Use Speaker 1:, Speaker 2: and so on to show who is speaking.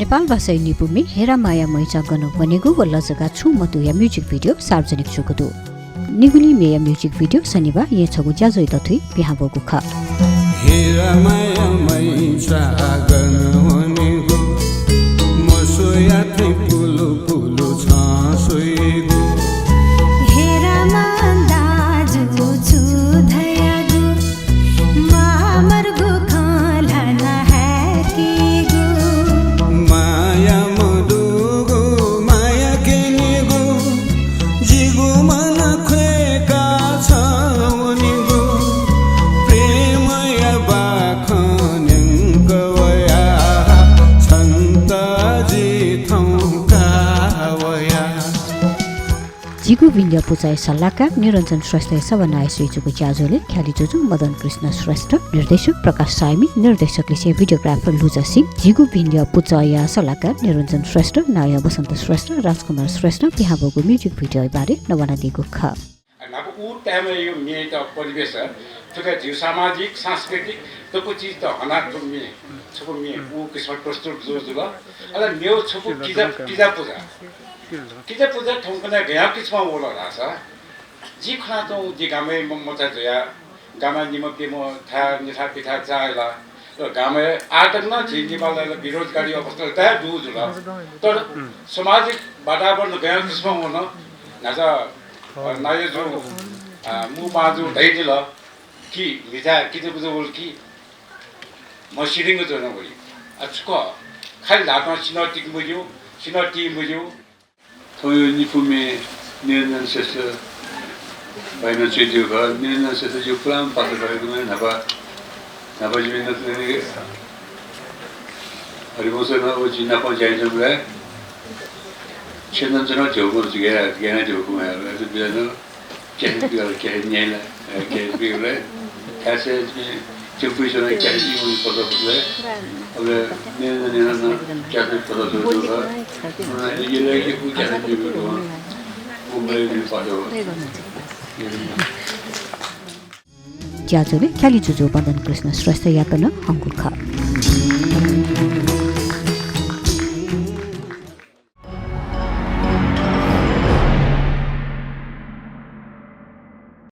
Speaker 1: नेपाल भाषा निपुमी हेरा माया मैचा गनो बनेगु व लजगा छु मतु या म्युजिक भिडियो सार्वजनिक छुगुदु निगुली मेया म्युजिक भिडियो शनिबार ये छगु ज्याजोइ तथुइ बिहाबगु ख
Speaker 2: हेरा माया मैचा गनो बनेगु मसोया थे पुलो पुलो छासोइगु
Speaker 1: जिगु विन्ध्य पुजाय सल्लाहकार निरञ्जन श्रेष्ठ सवनाय श्री जुगु ज्याजोले ख्याली जुजु मदन कृष्ण श्रेष्ठ निर्देशक प्रकाश साइमी निर्देशकले से भिडियोग्राफर लुजा सिंह जिगु विन्ध्य पुजाय सल्लाहकार निरञ्जन श्रेष्ठ नाय बसन्त श्रेष्ठ राजकुमार श्रेष्ठ बिहाबगु म्युजिक भिडियो बारे नवना दिगु ख
Speaker 3: नाको उ टाइम यो मे त परिवेश तुका जीव सामाजिक सांस्कृतिक तको चीज त हना तुमी छको मे उ किस्म प्रस्तुत जो जुल अला मेउ छको किजा पूजा ठौकना गया किस्म बोला रासा जी खना तो जी गामे मचा जया गामा निमके म था निथा पिथा चाला र गामे आटक न जी नेपालले बेरोजगारी अवस्था त दुजुल तर सामाजिक वातावरण गया किस्म हुन नाजा नायो जो मु बाजु दैदिल कि मिठा किते बुझ बोल कि मसिरिङ जो न बोली अछको खाली धाटमा सिनटिक बुझ्यो
Speaker 4: 토요 니품에 내는 세서 바이너 제주가 내는 세서 요플람 파서 가지고 나바지면 나트네 아리고서나 오지 나빠 자이저래 천년전에 저거 지게 걔네 저거 뭐야 그래서 비는 걔네가 걔네라 걔네래 가서 저부이서나 걔네고 퍼서래 원래 내는 걔네 퍼서도가 이게 걔네 비고 몸을 봐도
Speaker 1: ज्याजोले ख्याली जुजो मदन कृष्ण श्रेष्ठ यापन अंकुर ख